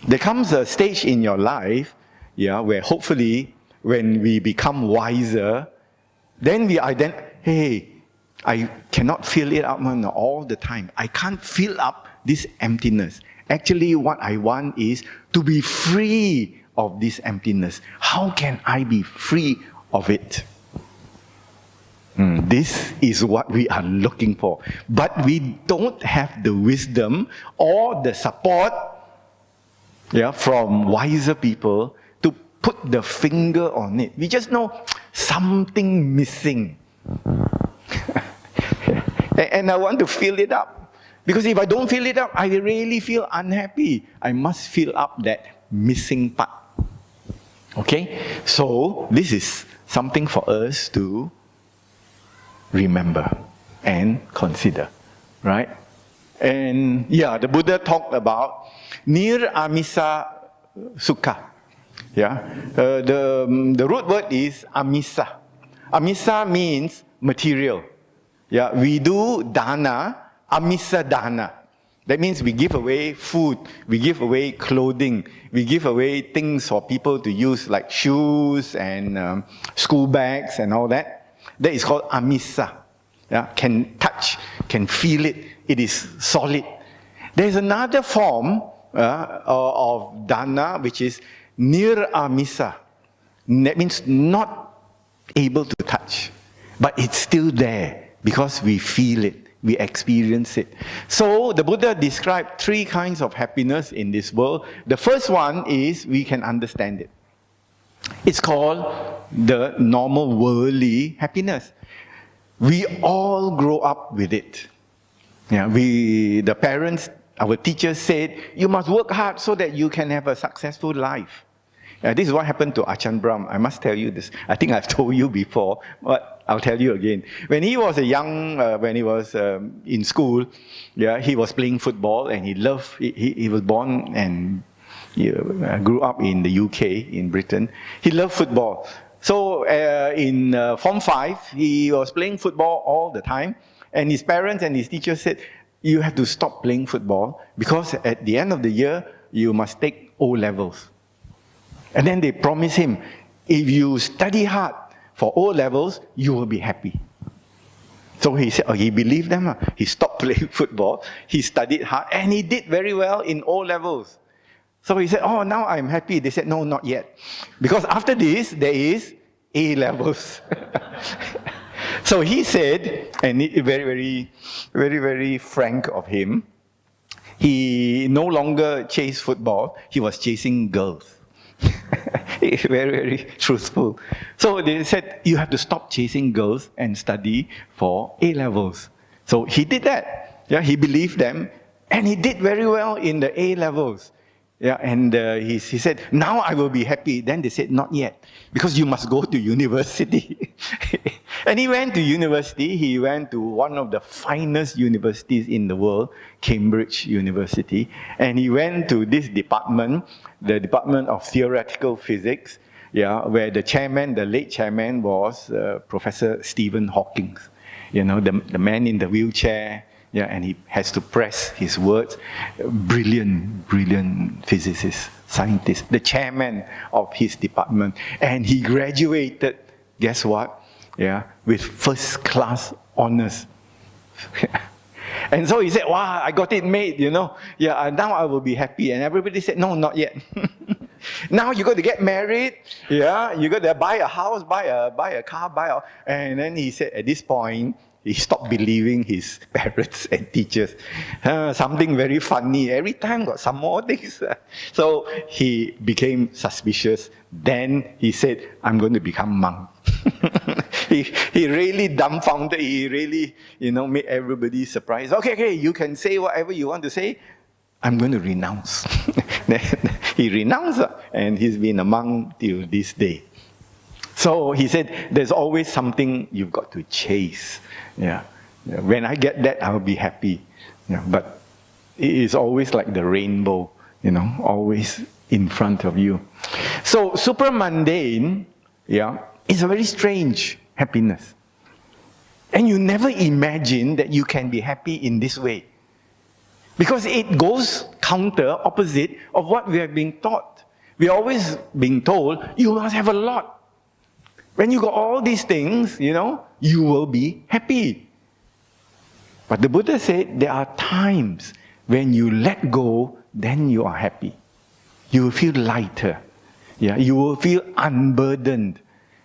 There comes a stage in your life, where hopefully when we become wiser, then we identify, hey, I cannot fill it up all the time. I can't fill up this emptiness. Actually, what I want is to be free of this emptiness. How can I be free of it? This is what we are looking for. But we don't have the wisdom or the support from wiser people to put the finger on it. We just know something missing. And I want to fill it up. Because if I don't fill it up, I really feel unhappy. I must fill up that missing part. Okay? So, this is something for us to remember and consider. Right? And the Buddha talked about Nir-amisa sukha. The root word is amisa. Amisa means material. We do dana, amisa dana. That means we give away food, we give away clothing, we give away things for people to use like shoes and school bags and all that. That is called amisa. Can touch, can feel it, it is solid. There is another form of dana which is nir-amisa. That means not able to touch, but it's still there because we feel it, we experience it. So the Buddha described 3 kinds of happiness in this world. The first one is we can understand it. It's called the normal worldly happiness. We all grow up with it. The parents, our teachers said, you must work hard so that you can have a successful life. This is what happened to Ajahn Brahm. I must tell you this. I think I've told you before, but I'll tell you again. When he was when he was in school, he was playing football and he loved, he was born and grew up in the UK, in Britain. He loved football. So in Form 5, he was playing football all the time. And his parents and his teachers said, you have to stop playing football because at the end of the year, you must take O-levels. And then they promised him, if you study hard for O-levels, you will be happy. So he said, he believed them. He stopped playing football, he studied hard, and he did very well in O-levels. So he said, now I'm happy. They said, no, not yet. Because after this, there is A-levels. So he said, and very, very frank of him, he no longer chased football, he was chasing girls. Very truthful. So they said, you have to stop chasing girls and study for A-levels. So he did that. He believed them, and he did very well in the A-levels. And he said, now I will be happy. Then they said, not yet, because you must go to university. And he went to university. He went to one of the finest universities in the world, Cambridge University. And he went to this department, the Department of Theoretical Physics, where the chairman, the late chairman, was Professor Stephen Hawking. The man in the wheelchair. And he has to press his words. Brilliant physicist, scientist, the chairman of his department. And he graduated, guess what? With first class honors. And so he said, wow, I got it made, now I will be happy. And everybody said, no, not yet. Now you got to get married. Yeah, you got to buy a house, buy a car, and then he said at this point, he stopped believing his parents and teachers. Something very funny. Every time got some more things. So he became suspicious. Then he said, I'm going to become monk. He really dumbfounded. He really, made everybody surprised. Okay, you can say whatever you want to say. I'm going to renounce. Then he renounced, and he's been a monk till this day. So he said, there's always something you've got to chase. Yeah. When I get that, I'll be happy. Yeah. But it is always like the rainbow, always in front of you. So supramundane, is a very strange happiness. And you never imagine that you can be happy in this way. Because it goes opposite of what we have been taught. We're always being told, you must have a lot. When you got all these things, you will be happy. But the Buddha said there are times when you let go, then you are happy. You will feel lighter. Yeah, you will feel unburdened.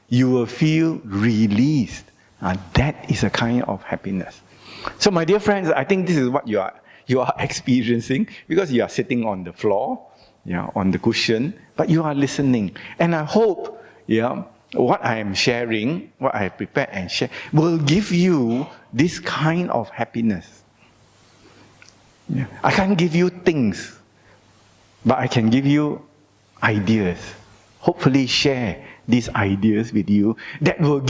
You will feel released. That is a kind of happiness. So my dear friends, I think this is what you are experiencing, because you are sitting on the floor, on the cushion, but you are listening. And I hope, what I am sharing, what I have prepared and share, will give you this kind of happiness. Yeah. I can't give you things, but I can give you ideas. Hopefully share these ideas with you that will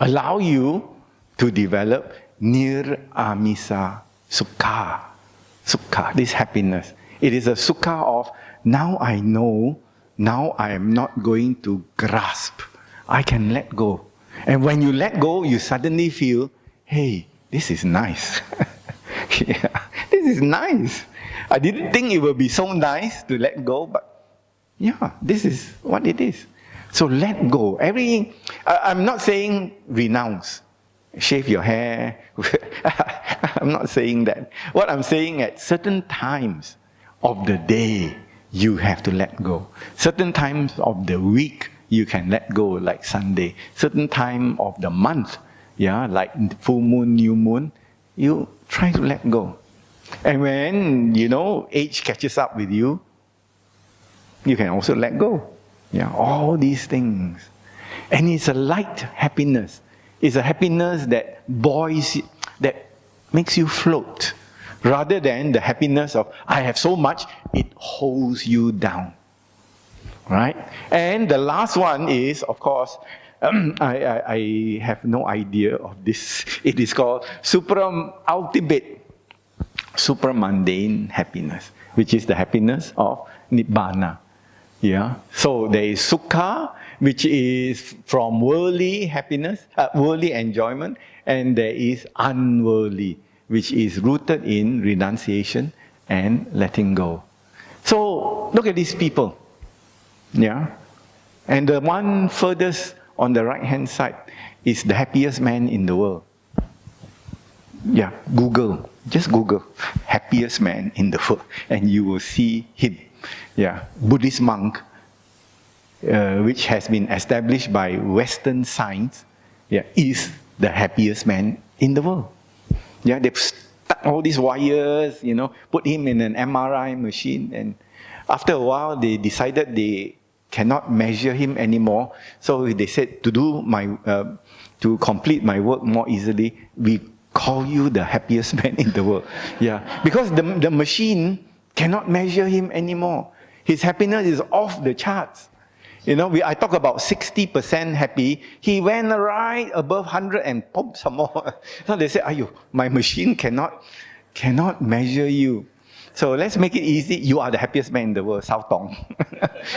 allow you to develop nir-amisa sukha. Sukha, this happiness. It is a sukha of, now I know, now I am not going to grasp. I can let go. And when you let go, you suddenly feel, hey, this is nice. This is nice. I didn't think it would be so nice to let go, but this is what it is. So let go. I'm not saying renounce. Shave your hair. I'm not saying that. What I'm saying, at certain times of the day, you have to let go. Certain times of the week, you can let go, like Sunday. Certain time of the month, like full moon, new moon, you try to let go. And when, age catches up with you, you can also let go. All these things. And it's a light happiness. It's a happiness that that makes you float. Rather than the happiness of, I have so much, it holds you down. Right? And the last one is, of course, I have no idea of this. It is called ultimate, supramundane happiness, which is the happiness of Nibbana. So there is sukha, which is from worldly happiness, worldly enjoyment, and there is unworldly, which is rooted in renunciation and letting go. So look at these people. And the one furthest on the right hand side is the happiest man in the world. Just Google happiest man in the world, and you will see him. Buddhist monk, which has been established by Western science, is the happiest man in the world. They've stuck all these wires, put him in an MRI machine, and after a while they decided they cannot measure him anymore. So they said, to complete my work more easily, we call you the happiest man in the world. Because the machine cannot measure him anymore. His happiness is off the charts. I talk about 60% happy. He went right above 100 and popped some more. So they say, my machine cannot measure you. So let's make it easy. You are the happiest man in the world, Sao Tong.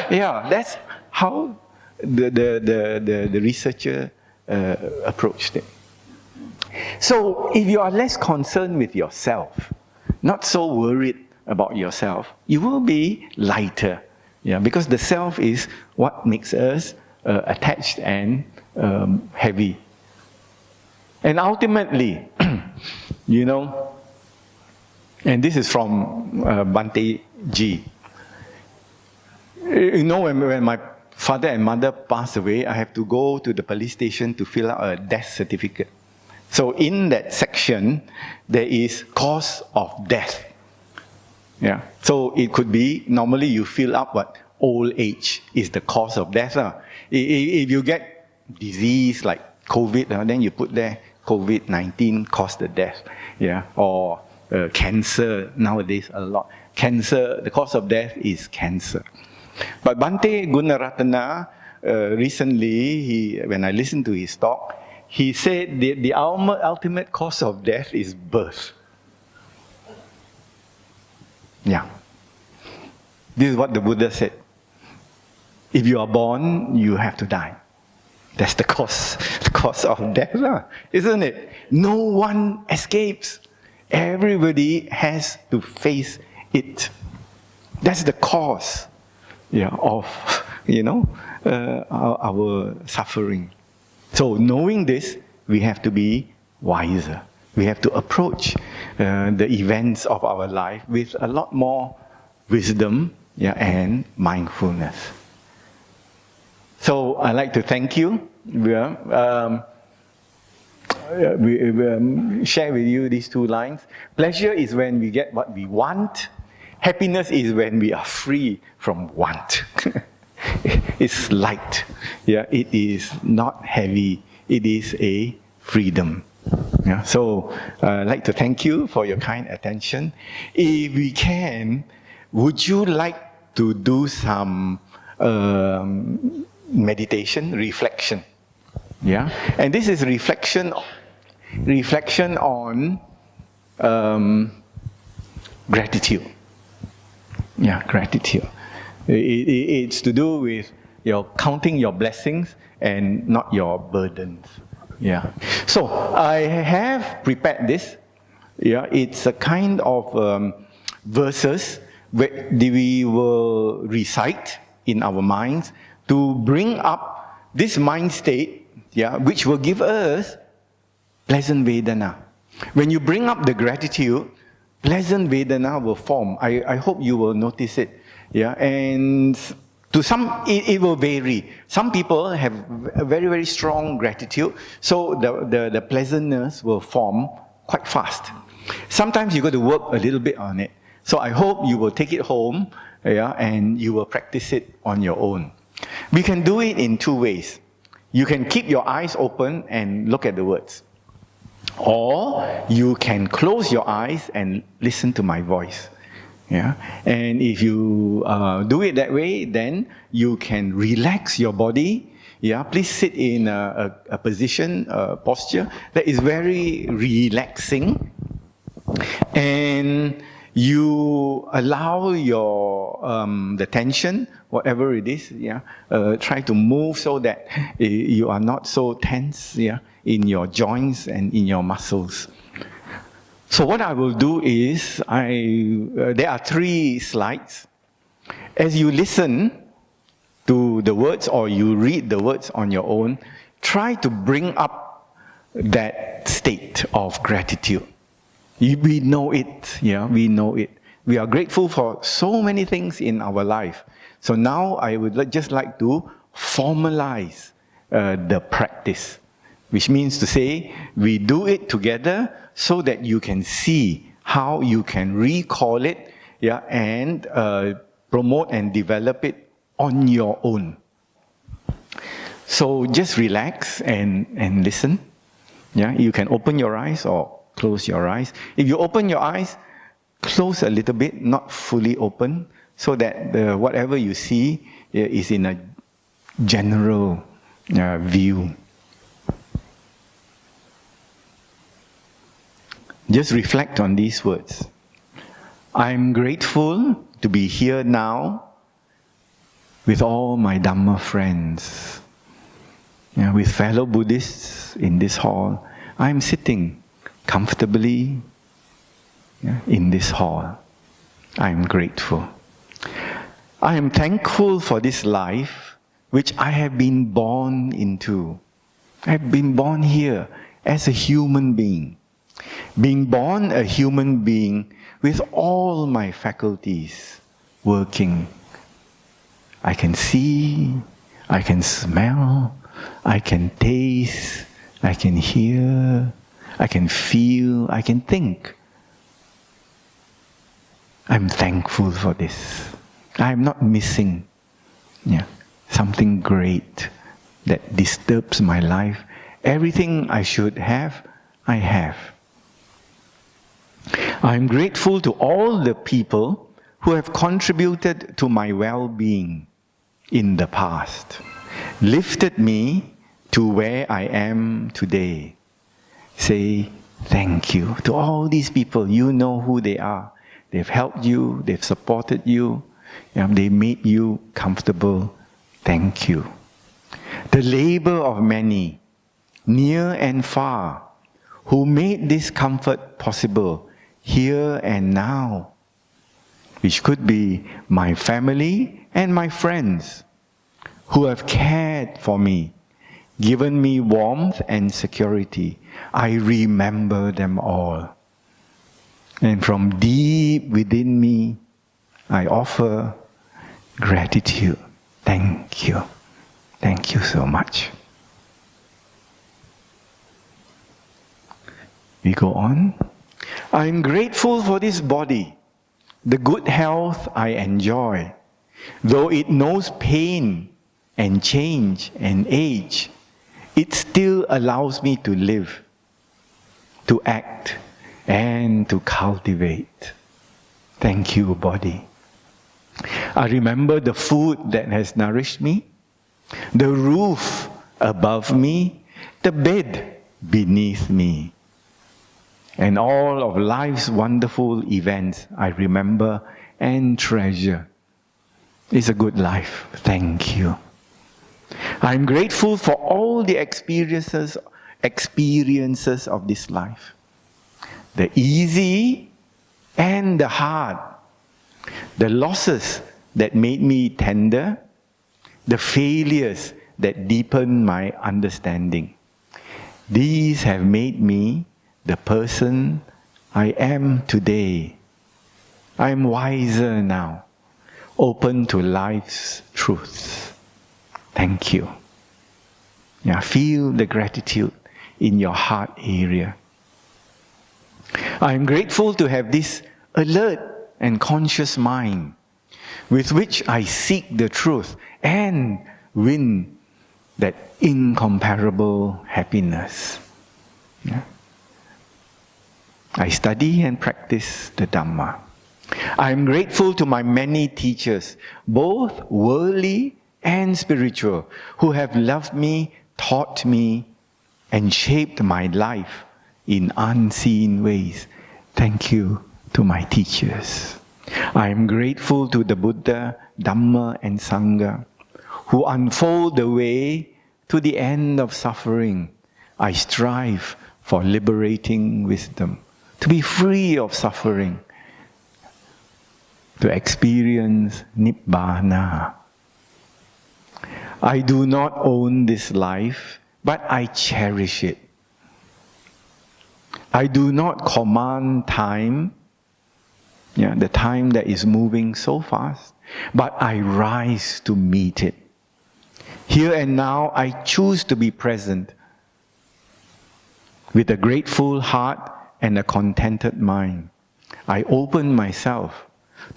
That's how the researcher approached it. So if you are less concerned with yourself, not so worried about yourself, you will be lighter. Because the self is what makes us attached and heavy. And ultimately, and this is from Bante Ji, You know, when my father and mother passed away, I have to go to the police station to fill out a death certificate. So in that section, there is cause of death. Yeah. So it could be, normally you fill up what old age is the cause of death. If you get disease like COVID, then you put there COVID-19 caused the death. Yeah. Or cancer, nowadays a lot. Cancer, the cause of death is cancer. But Bhante Gunaratana, recently, when I listened to his talk, he said the ultimate cause of death is birth. Yeah. This is what the Buddha said. If you are born, you have to die. That's the cause of death, isn't it? No one escapes. Everybody has to face it. That's the cause, of, our suffering. So knowing this, we have to be wiser. We have to approach the events of our life with a lot more wisdom, and mindfulness. So I'd like to thank you. We share with you these two lines. Pleasure is when we get what we want. Happiness is when we are free from want. It's light. It is not heavy. It is a freedom. So I'd like to thank you for your kind attention. If we can, would you like to do some meditation, reflection? And this is reflection on gratitude. Gratitude. It's to do with counting your blessings and not your burdens. So I have prepared this. It's a kind of verses where we will recite in our minds to bring up this mind state, which will give us pleasant Vedana. When you bring up the gratitude, pleasant Vedana will form. I hope you will notice it. And to some, it will vary. Some people have a very, very strong gratitude, so the pleasantness will form quite fast. Sometimes you got to work a little bit on it. So I hope you will take it home, and you will practice it on your own. We can do it in two ways. You can keep your eyes open and look at the words. Or you can close your eyes and listen to my voice. And if you do it that way, then you can relax your body. Please sit in a position, posture that is very relaxing. And you allow your the tension, whatever it is, try to move so that you are not so tense, in your joints and in your muscles. So what I will do is, there are 3 slides. As you listen to the words or you read the words on your own, try to bring up that state of gratitude. We know it, we know it. We are grateful for so many things in our life. So now I would just like to formalize the practice, which means to say we do it together so that you can see how you can recall it, and promote and develop it on your own. So just relax and listen. You can open your eyes or close your eyes. If you open your eyes, close a little bit, not fully open, so that whatever you see is in a general view. Just reflect on these words. I'm grateful to be here now with all my Dhamma friends, with fellow Buddhists in this hall. I'm sitting comfortably in this hall. I'm grateful. I am thankful for this life which I have been born into. I've been born here as a human being. Being born a human being with all my faculties working, I can see, I can smell, I can taste, I can hear, I can feel, I can think. I'm thankful for this. I'm not missing something great that disturbs my life. Everything I should have, I have. I'm grateful to all the people who have contributed to my well-being in the past, lifted me to where I am today. Say thank you to all these people. You know who they are. They've helped you, they've supported you, they made you comfortable. Thank you. The labor of many, near and far, who made this comfort possible here and now, which could be my family and my friends, who have cared for me, given me warmth and security. I remember them all. And from deep within me, I offer gratitude. Thank you. Thank you so much. We go on. I'm grateful for this body, the good health I enjoy. Though it knows pain and change and age, it still allows me to live, to act, and to cultivate. Thank you, body. I remember the food that has nourished me, the roof above me, the bed beneath me, and all of life's wonderful events I remember and treasure. It's a good life. Thank you. I'm grateful for all the experiences of this life. The easy and the hard. The losses that made me tender. The failures that deepened my understanding. These have made me the person I am today. I'm wiser now, open to life's truths. Thank you. Feel the gratitude in your heart area. I'm grateful to have this alert and conscious mind with which I seek the truth and win that incomparable happiness. I study and practice the Dhamma. I am grateful to my many teachers, both worldly and spiritual, who have loved me, taught me, and shaped my life in unseen ways. Thank you to my teachers. I am grateful to the Buddha, Dhamma, and Sangha, who unfold the way to the end of suffering. I strive for liberating wisdom, to be free of suffering, to experience Nibbana. I do not own this life, but I cherish it. I do not command time, the time that is moving so fast, but I rise to meet it. Here and now, I choose to be present with a grateful heart and a contented mind. I open myself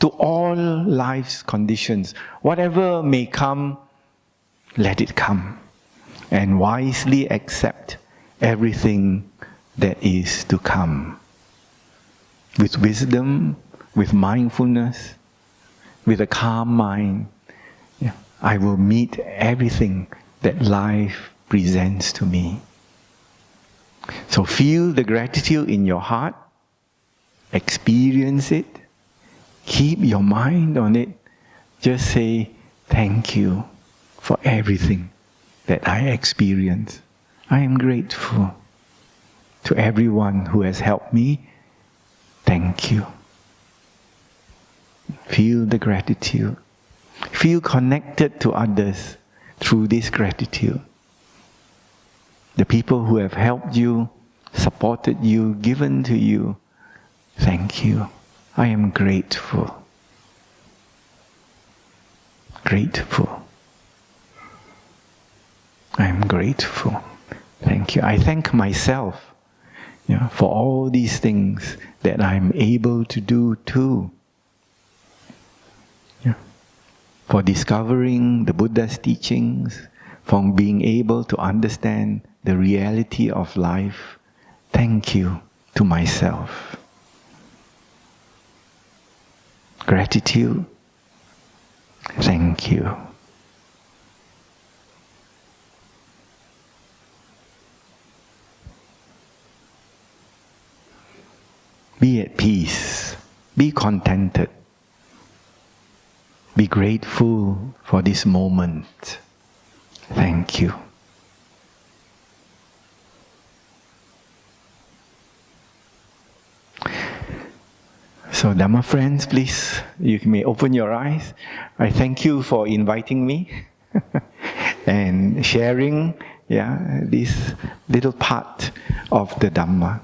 to all life's conditions. Whatever may come, let it come, and wisely accept everything that is to come. With wisdom, with mindfulness, with a calm mind, I will meet everything that life presents to me. So feel the gratitude in your heart, experience it, keep your mind on it. Just say, thank you for everything that I experience. I am grateful to everyone who has helped me. Thank you. Feel the gratitude. Feel connected to others through this gratitude. The people who have helped you, supported you, given to you, thank you. I am grateful. grateful. I'm grateful. Thank you. I thank myself, for all these things that I'm able to do too. For discovering the Buddha's teachings, for being able to understand the reality of life. Thank you to myself. Gratitude. Thank you. Be at peace. Be contented. Be grateful for this moment. Thank you. So Dhamma friends, please, you may open your eyes. I thank you for inviting me and sharing this little part of the Dhamma.